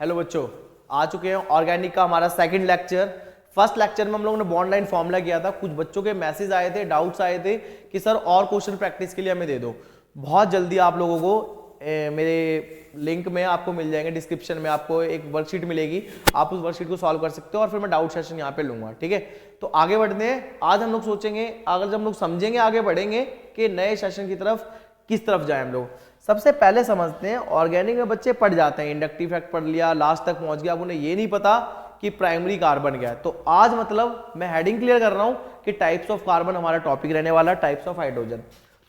Hello बच्चों, आ चुके हैं ऑर्गेनिक का हमारा सेकंड लेक्चर। फर्स्ट लेक्चर में हम लोगों ने बॉन्ड लाइन फॉर्मूला किया था। कुछ बच्चों के मैसेज आए थे, डाउट्स आए थे कि सर और क्वेश्चन प्रैक्टिस के लिए हमें दे दो। बहुत जल्दी आप लोगों को मेरे लिंक में आपको मिल जाएंगे, डिस्क्रिप्शन में आपको एक वर्कशीट मिलेगी, आप उस वर्कशीट को सॉल्व कर सकते हो और फिर मैं डाउट सेशन यहाँ पे लूंगा। ठीक है, तो आगे बढ़ते हैं। आज हम लोग सोचेंगे, अगर जब हम लोग समझेंगे आगे बढ़ेंगे कि नए सेशन की तरफ किस तरफ जाए हम लोग। सबसे पहले समझते हैं, ऑर्गेनिक में बच्चे पढ़ जाते हैं, इंडक्टिव इफेक्ट पढ़ लिया, लास्ट तक पहुंच गया, अब उन्हें ये नहीं पता कि प्राइमरी कार्बन क्या है। तो आज मतलब मैं हेडिंग क्लियर कर रहा हूं कि टाइप्स ऑफ कार्बन हमारा टॉपिक रहने वाला, टाइप्स ऑफ हाइड्रोजन।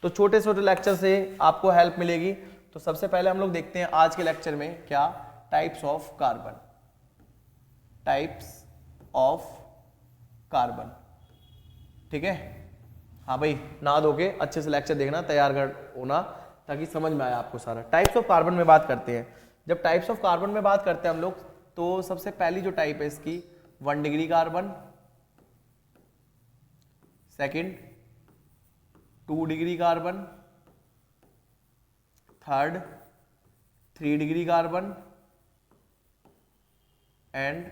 तो छोटे छोटे लेक्चर से आपको हेल्प मिलेगी। तो सबसे पहले हम लोग देखते हैं आज के लेक्चर में क्या, types of carbon. Types of carbon, ठीक है। हाँ भाई, नहा धो के अच्छे से लेक्चर देखना, तैयार कर होना ताकि समझ में आए आपको सारा। टाइप्स ऑफ कार्बन में बात करते हैं। जब टाइप्स ऑफ कार्बन में बात करते हैं हम लोग, तो सबसे पहली जो टाइप है इसकी 1 degree carbon, second 2 degree carbon, third 3 degree carbon and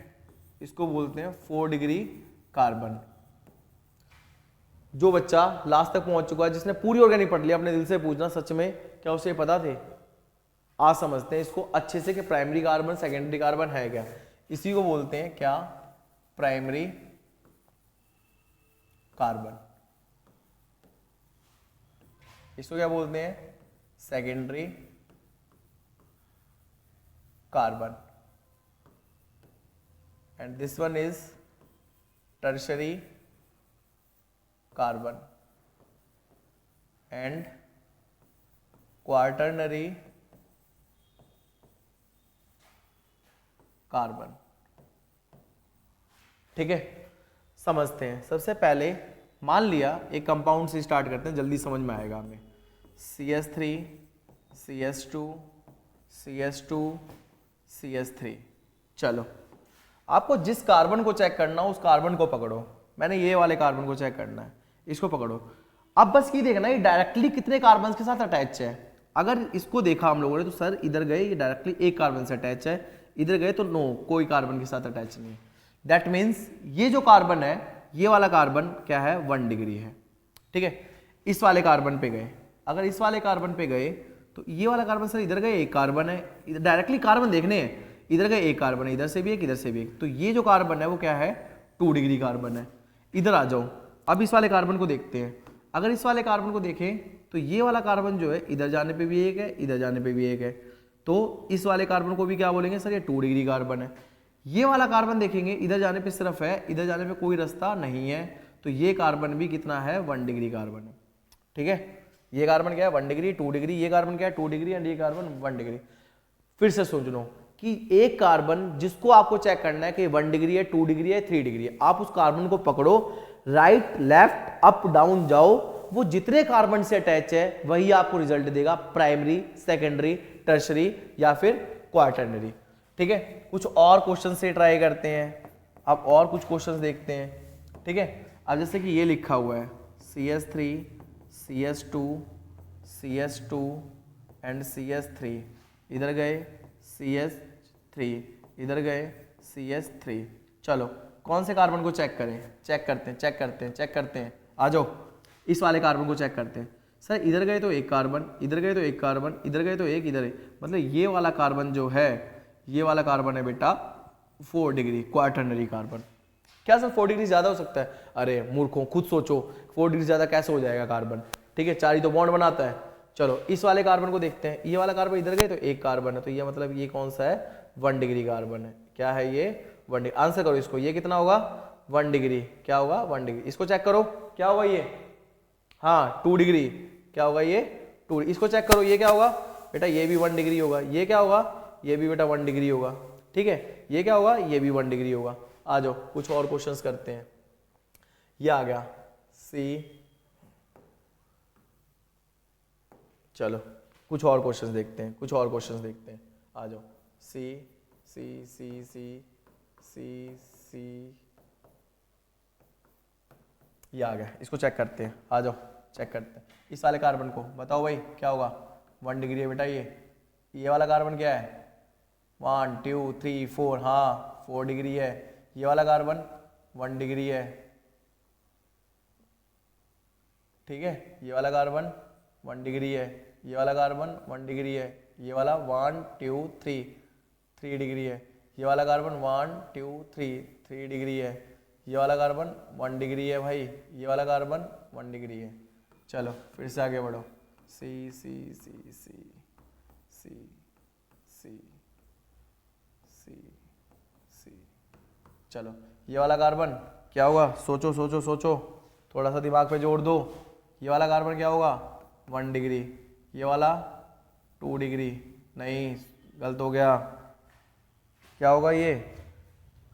इसको बोलते हैं 4 डिग्री कार्बन। जो बच्चा लास्ट तक पहुंच चुका है, जिसने पूरी ऑर्गेनिक पढ़ लिया, अपने दिल से पूछना सच में क्या उसे पता थे? आज समझते हैं इसको अच्छे से कि प्राइमरी कार्बन सेकेंडरी कार्बन है क्या। इसी को बोलते हैं क्या, प्राइमरी कार्बन। इसको क्या बोलते हैं? Secondary carbon. And this one is tertiary carbon and quaternary carbon. ठीक है, समझते हैं। सबसे पहले मान लिया एक कंपाउंड से स्टार्ट करते हैं, जल्दी समझ में आएगा हमें। CH3 CH2 CH2 CH3। चलो, आपको जिस कार्बन को चेक करना हो उस कार्बन को पकड़ो। मैंने ये वाले कार्बन को चेक करना है, इसको पकड़ो। अब बस ये देखना ये डायरेक्टली कितने कार्बन के साथ अटैच है। अगर इसको देखा हम लोगों ने तो सर इधर गए ये डायरेक्टली एक कार्बन से अटैच है, इधर गए तो नो, कोई कार्बन के साथ अटैच नहीं है। दैट मीन्स ये जो कार्बन है, ये वाला कार्बन क्या है, 1 डिग्री है। ठीक है, इस वाले कार्बन पे गए, अगर इस वाले कार्बन पे गए तो ये वाला कार्बन सर इधर गए एक कार्बन है, इधर डायरेक्टली कार्बन देखने हैं, इधर गए एक कार्बन है, इधर से भी एक, इधर से भी एक, तो ये जो कार्बन है वो क्या है, 2 डिग्री कार्बन है। इधर आ जाओ, अब इस वाले कार्बन को देखते हैं। अगर इस वाले कार्बन को देखें तो ये वाला कार्बन जो है इधर जाने पे भी एक है, इधर जाने पे भी एक है, तो इस वाले कार्बन को भी क्या बोलेंगे सर, ये 2 डिग्री कार्बन है। ये वाला कार्बन देखेंगे इधर जाने पे सिर्फ है, इधर जाने पे कोई रास्ता नहीं है, तो ये कार्बन भी कितना है, 1 डिग्री कार्बन है। ठीक है, ये कार्बन क्या है, 1 डिग्री 2 डिग्री, ये कार्बन क्या है 2 डिग्री एंड ये कार्बन 1 डिग्री। फिर से सोच लो कि एक कार्बन जिसको आपको चेक करना है कि 1 डिग्री है, 2 डिग्री है, 3 डिग्री है, आप उस कार्बन को पकड़ो, राइट लेफ्ट अप डाउन जाओ, वो जितने कार्बन से अटैच है वही आपको रिजल्ट देगा, प्राइमरी सेकेंडरी टर्शरी या फिर क्वार्टरनरी। ठीक है, कुछ और क्वेश्चन से ट्राई करते हैं। अब और कुछ क्वेश्चन देखते हैं। ठीक है, अब जैसे कि ये लिखा हुआ है CH3 CH2 CH2 and CH3, इधर गए CH3, इधर गए CH3। चलो कौन से कार्बन को चेक करें, चेक करते हैं, चेक करते हैं, चेक करते हैं। आ जाओ, इस वाले कार्बन को चेक करते हैं। सर इधर गए तो एक कार्बन, इधर गए तो एक कार्बन, इधर गए तो एक, इधर है, मतलब ये वाला कार्बन जो है, ये वाला कार्बन है बेटा 4 डिग्री क्वार्टरनरी कार्बन। क्या सर 4 डिग्री ज्यादा हो सकता है? अरे मूर्खों, खुद सोचो 4 डिग्री ज्यादा कैसे हो जाएगा कार्बन। ठीक है, 4 ही तो बॉन्ड बनाता है। चलो इस वाले कार्बन को देखते हैं, ये वाला कार्बन इधर गए तो एक कार्बन है, तो ये मतलब ये कौन सा है, 1 डिग्री कार्बन है। क्या है ये, 1 डिग्री। आंसर करो इसको, ये कितना होगा, 1 डिग्री। क्या होगा, 1 डिग्री। इसको चेक करो, क्या होगा ये, हाँ 2 डिग्री। क्या होगा ये, 2। इसको चेक करो, ये क्या होगा बेटा, ये भी 1 डिग्री होगा। ये क्या होगा, ये भी बेटा 1 डिग्री होगा। ठीक है, ये क्या होगा, ये भी 1 डिग्री होगा। आ जाओ कुछ और क्वेश्चंस करते हैं। ये आ गया C। चलो कुछ और क्वेश्चंस देखते हैं, कुछ और क्वेश्चंस देखते हैं। आ जाओ, C C C C C C, ये आ गया, इसको चेक करते हैं। आ जाओ चेक करते हैं इस वाले कार्बन को, बताओ भाई क्या होगा, 1 डिग्री है बेटा। ये वाला कार्बन क्या है, 1 2 3 4, हाँ 4 डिग्री है। ये वाला कार्बन 1 डिग्री है, ठीक है। ये वाला कार्बन 1 डिग्री है, ये वाला कार्बन 1 डिग्री है, ये वाला 1 2 3 3 डिग्री है, ये वाला कार्बन 1 2 3 3 डिग्री है, ये वाला कार्बन 1 डिग्री है भाई, ये वाला कार्बन 1 डिग्री है। चलो फिर से आगे बढ़ो, सी सी सी सी सी सी सी सी। चलो ये वाला कार्बन क्या होगा, सोचो सोचो सोचो, थोड़ा सा दिमाग पे जोर दो। ये वाला कार्बन क्या होगा 1 डिग्री, ये वाला 2 डिग्री, नहीं गलत हो गया, क्या होगा ये,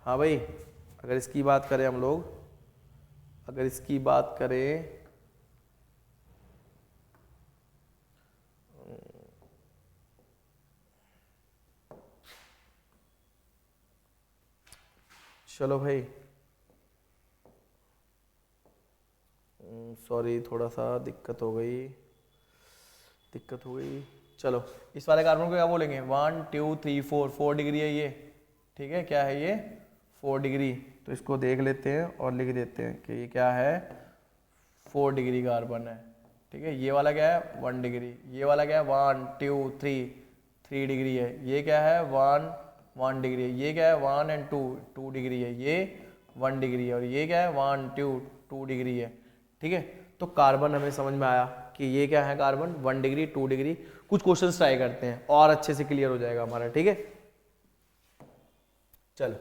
हाँ भाई अगर इसकी बात करें हम लोग, अगर इसकी बात करें चलो भाई, सॉरी थोड़ा सा दिक्कत हो गई। चलो इस वाले कार्बन को क्या बोलेंगे 1 2 3 4, 4 डिग्री है ये, ठीक है। क्या है ये 4 डिग्री, तो इसको देख लेते हैं और लिख देते हैं कि ये क्या है 4 डिग्री कार्बन है, ठीक है। ये वाला क्या है 1 डिग्री, ये वाला क्या है 1 2 3 3 डिग्री है, ये क्या है 1 डिग्री है, ये क्या है 1 एंड 2 डिग्री है, ये 1 डिग्री है, और ये क्या है 1 2 डिग्री है, ठीक है। तो कार्बन हमें समझ में आया कि ये क्या है कार्बन 1 डिग्री 2 डिग्री। कुछ क्वेश्चंस ट्राई करते हैं और अच्छे से क्लियर हो जाएगा हमारा, ठीक है। चलो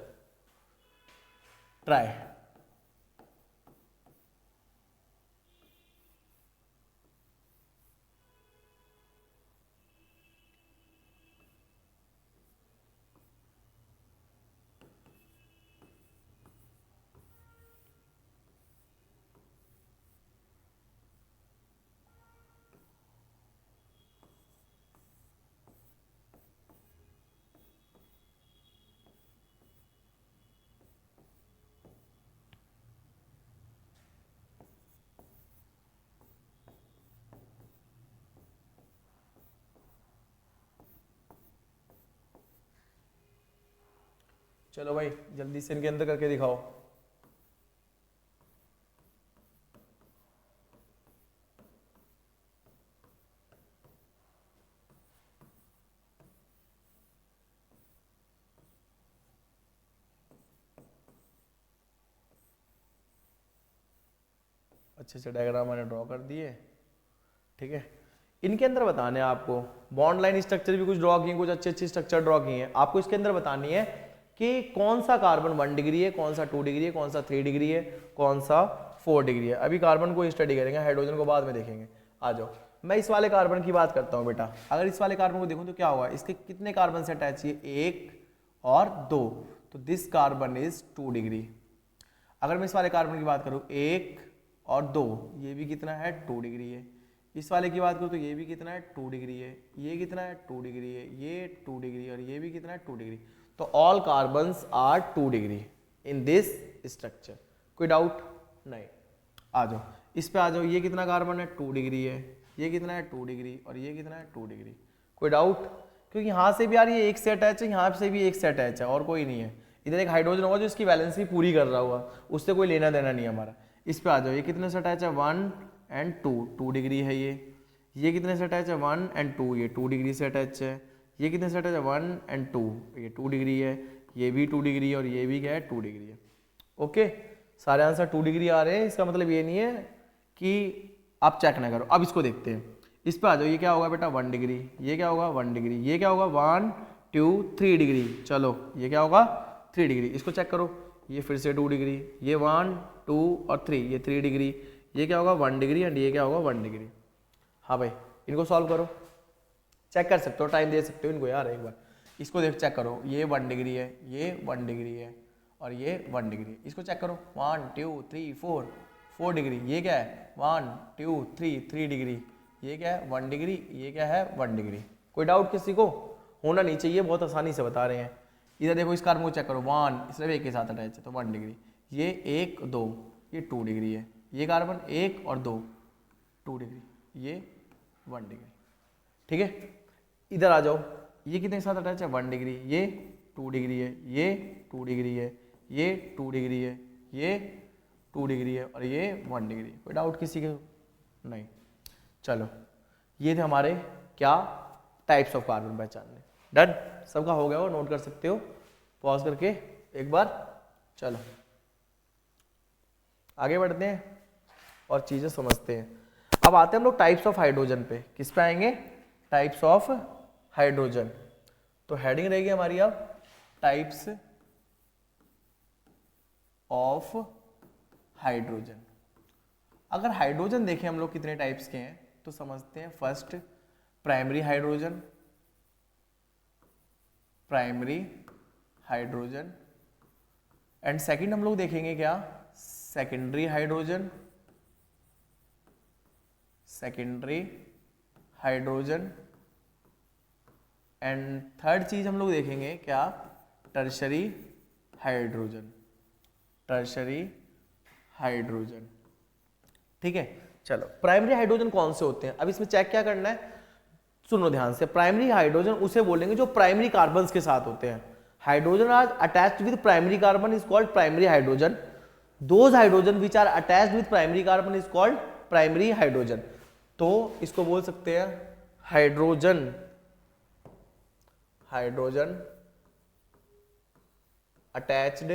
ट्राई, चलो भाई जल्दी से इनके अंदर करके दिखाओ। अच्छे से डायग्राम मैंने ड्रॉ कर दिए, ठीक है। इनके अंदर बताने हैं आपको, बॉन्ड लाइन स्ट्रक्चर भी कुछ ड्रॉ किए, कुछ अच्छे अच्छे स्ट्रक्चर ड्रॉ किए हैं। आपको इसके अंदर बतानी है कि कौन सा कार्बन 1 डिग्री है, कौन सा 2 डिग्री है, कौन सा 3 डिग्री है, कौन सा 4 डिग्री है। अभी कार्बन को स्टडी करेंगे, हाइड्रोजन को बाद में देखेंगे। आ जाओ, मैं इस वाले कार्बन की बात करता हूँ बेटा। अगर इस वाले कार्बन को देखूँ तो क्या होगा, इसके कितने कार्बन से अटैच है, 1 और 2, तो दिस कार्बन इज 2 डिग्री। अगर मैं इस वाले कार्बन की बात करूँ 1 और 2, ये भी कितना है 2 डिग्री है। इस वाले की बात करूँ तो ये भी कितना है 2 डिग्री है, ये कितना है 2 डिग्री है, ये 2 डिग्री और ये भी कितना है 2 डिग्री। तो all carbons are 2 degree in this structure. कोई डाउट नहीं? आ जाओ इस पे आ जाओ, ये कितना कार्बन है 2 डिग्री है, ये कितना है 2 डिग्री और ये कितना है 2 डिग्री। कोई डाउट? क्योंकि यहाँ से भी यार ये एक से अटैच है, यहाँ से भी एक से अटैच है और कोई नहीं है। इधर एक हाइड्रोजन होगा जो इसकी वैलेंस भी पूरी कर रहा होगा, उससे कोई लेना देना नहीं हमारा। इस पे आ जाओ, ये कितने से अटैच है 1 एंड 2 डिग्री है ये कितने से अटैच है 1 एंड 2, ये 2 डिग्री से अटैच है। ये कितने से अटैच है 1 एंड 2, ये 2 डिग्री है, ये भी 2 डिग्री है और ये भी क्या है 2 डिग्री है। ओके, सारे आंसर 2 डिग्री आ रहे हैं, इसका मतलब ये नहीं है कि आप चेक ना करो। अब इसको देखते हैं, इस पे आ जाओ, ये क्या होगा बेटा 1 डिग्री, ये क्या होगा 1 डिग्री, ये क्या होगा 1 2 3 डिग्री। चलो ये क्या होगा 3 डिग्री, इसको चेक करो, ये फिर से 2 डिग्री, ये 1 2 और 3, ये 3 डिग्री, ये क्या होगा 1 डिग्री एंड ये क्या होगा 1 डिग्री। हाँ भाई इनको सॉल्व करो, चेक कर सकते हो, टाइम दे सकते हो इनको यार। एक बार इसको देख चेक करो, ये 1 डिग्री है, ये 1 डिग्री है और ये 1 डिग्री। इसको चेक करो 1 2 3 4 डिग्री, ये क्या है 1 2 3 डिग्री, ये क्या है 1 डिग्री, ये क्या है 1 डिग्री। कोई डाउट किसी को? होना नहीं चाहिए, बहुत आसानी से बता रहे हैं। इधर देखो इस कार्बन को चेक करो 1 सिर्फ एक के साथ अटैच है तो 1 डिग्री, ये 1 2 ये 2 डिग्री है, ये कार्बन 1 और 2 2 डिग्री, ये 1 डिग्री। ठीक है, इधर आ जाओ, ये कितने के साथ अटैच है 1 डिग्री, ये 2 डिग्री है, ये 2 डिग्री है, ये 2 डिग्री है, ये 2 डिग्री है और ये 1 डिग्री। कोई डाउट किसी के? नहीं। चलो ये थे हमारे क्या टाइप्स ऑफ कार्बन पहचानने। डन, सबका हो गया हो, नोट कर सकते हो पॉज करके एक बार। चलो आगे बढ़ते हैं और चीजें समझते हैं। अब आते हैं हम लोग टाइप्स ऑफ हाइड्रोजन पे। किस पे आएंगे? Types of hydrogen. तो हेडिंग रहेगी हमारी अब टाइप्स ऑफ हाइड्रोजन। अगर हाइड्रोजन देखें हम लोग कितने टाइप्स के हैं तो समझते हैं। First primary hydrogen, primary hydrogen. And second हम लोग देखेंगे क्या? Secondary hydrogen, secondary hydrogen. And third चीज हम लोग देखेंगे क्या? Tertiary hydrogen, tertiary hydrogen. ठीक है, चलो प्राइमरी हाइड्रोजन कौन से होते हैं अब इसमें चेक क्या करना है, सुनो ध्यान से। प्राइमरी हाइड्रोजन उसे बोलेंगे जो प्राइमरी कार्बन्स के साथ होते हैं। Hydrogen are attached with primary carbon is called primary hydrogen. Those hydrogen which are attached with primary carbon is called primary hydrogen. तो इसको बोल सकते हैं hydrogen, hydrogen attached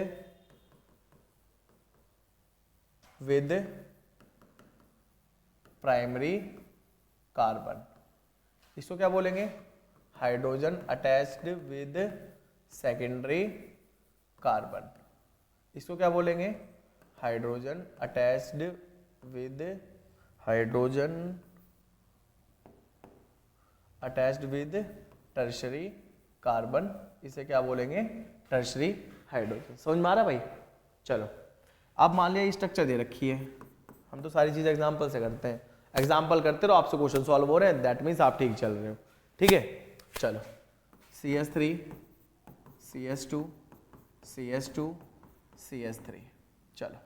with primary carbon. इसको क्या बोलेंगे? Hydrogen attached with secondary carbon. इसको क्या बोलेंगे? Hydrogen attached with, hydrogen attached with tertiary carbon. इसे क्या बोलेंगे? Tertiary hydrogen. समझ में आ रहा भाई? चलो अब मान लिया स्ट्रक्चर दे रखी है, हम तो सारी चीजें एग्जाम्पल से करते हैं। एग्जाम्पल करते रहो, आपसे क्वेश्चन सॉल्व हो रहे हैं, दैट मीन्स आप ठीक चल रहे हो। ठीक है, चलो CS3, CS2, CS2, CS3। चलो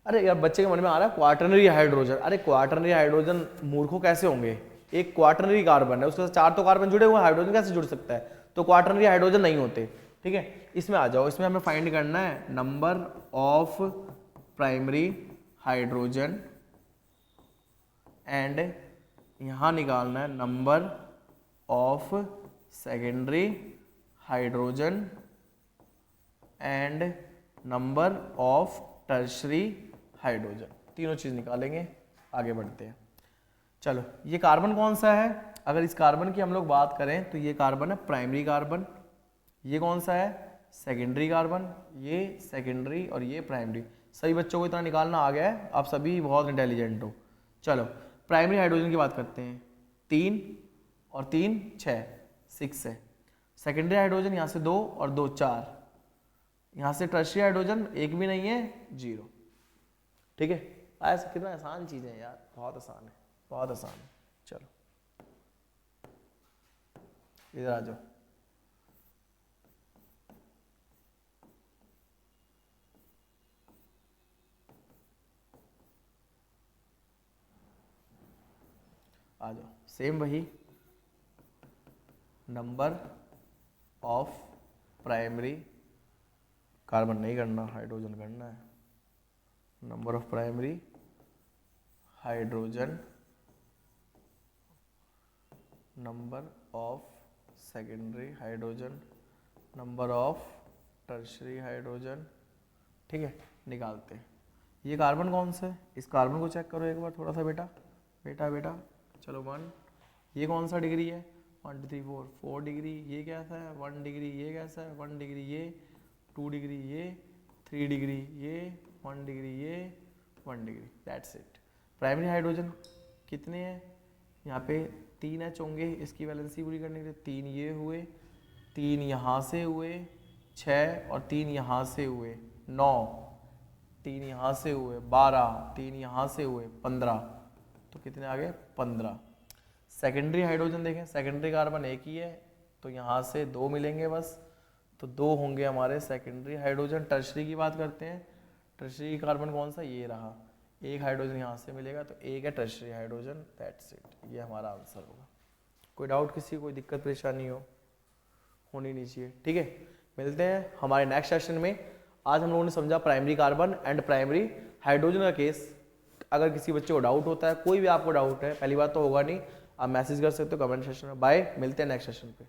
अरे यार बच्चे के मन में आ रहा है क्वाटरनरी हाइड्रोजन। अरे क्वाटरनरी हाइड्रोजन मूर्खों कैसे होंगे? एक क्वाटरनरी कार्बन है, उसके साथ 4 तो कार्बन जुड़े हुए हैं, हाइड्रोजन कैसे जुड़ सकता है? तो क्वाटरनरी हाइड्रोजन नहीं होते। ठीक है, इसमें आ जाओ। इसमें हमें फाइंड करना है number of primary hydrogen and यहां निकालना है number of secondary hydrogen and number of tertiary hydrogen. तीनों चीज निकालेंगे, आगे बढ़ते हैं। चलो ये कार्बन कौन सा है? अगर इस कार्बन की हम लोग बात करें तो ये कार्बन है प्राइमरी कार्बन। ये कौन सा है? Secondary carbon. ये सेकेंडरी और ये प्राइमरी। सभी बच्चों को इतना निकालना आ गया है, आप सभी बहुत इंटेलिजेंट हो। चलो प्राइमरी हाइड्रोजन की बात करते हैं। 3 और 3 6, 6 है। सेकेंडरी हाइड्रोजन यहाँ से 2 और 2 4। यहाँ से टर्शरी हाइड्रोजन एक भी नहीं है, 0। ठीक है, ऐसा कितना आसान चीज़ है यार, बहुत आसान है, बहुत आसान है। चलो इधर आ जाओ। आ जाओ, सेम वही नंबर ऑफ प्राइमरी कार्बन नहीं करना, हाइड्रोजन करना है। Number of primary hydrogen, number of secondary hydrogen, number of tertiary hydrogen. ठीक है, निकालते हैं। ये कार्बन कौन सा है? इस कार्बन को चेक करो एक बार थोड़ा सा बेटा, बेटा बेटा। चलो 1, ये कौन सा डिग्री है? 1 2 3 4, 4 डिग्री। ये कैसा है? 1 डिग्री। ये कैसा है? 1 डिग्री। ये 2 डिग्री। ये 3 डिग्री। ये 1 डिग्री। ये 1 degree. That's it. Primary hydrogen कितने हैं? यहाँ पे 3 एच होंगे, इसकी वैलेंसी पूरी करने के लिए 3 ये हुए, 3 यहाँ से हुए 6 और 3 यहाँ से हुए 9, 3 यहाँ से हुए 12, 3 यहाँ से हुए 15। तो कितने आ गए? 15। सेकेंडरी हाइड्रोजन देखें, सेकेंडरी कार्बन एक ही है तो यहाँ से 2 मिलेंगे बस, तो 2 होंगे हमारे सेकेंडरी हाइड्रोजन। टर्शरी की बात करते हैं, टर्शरी कार्बन कौन सा? ये रहा, एक हाइड्रोजन यहाँ से मिलेगा तो एक है टर्शरी हाइड्रोजन। दैट्स इट, ये हमारा आंसर होगा। कोई डाउट किसी, कोई दिक्कत परेशानी होनी नहीं चाहिए, ठीक है। मिलते हैं हमारे नेक्स्ट सेशन में। आज हम लोगों ने समझा primary carbon and primary hydrogen का केस। अगर किसी बच्चे को डाउट होता है, कोई भी आपको डाउट है, पहली बात तो होगा नहीं, आप मैसेज कर सकते हो कमेंट सेक्शन में। बाय, मिलते हैं नेक्स्ट सेशन पे।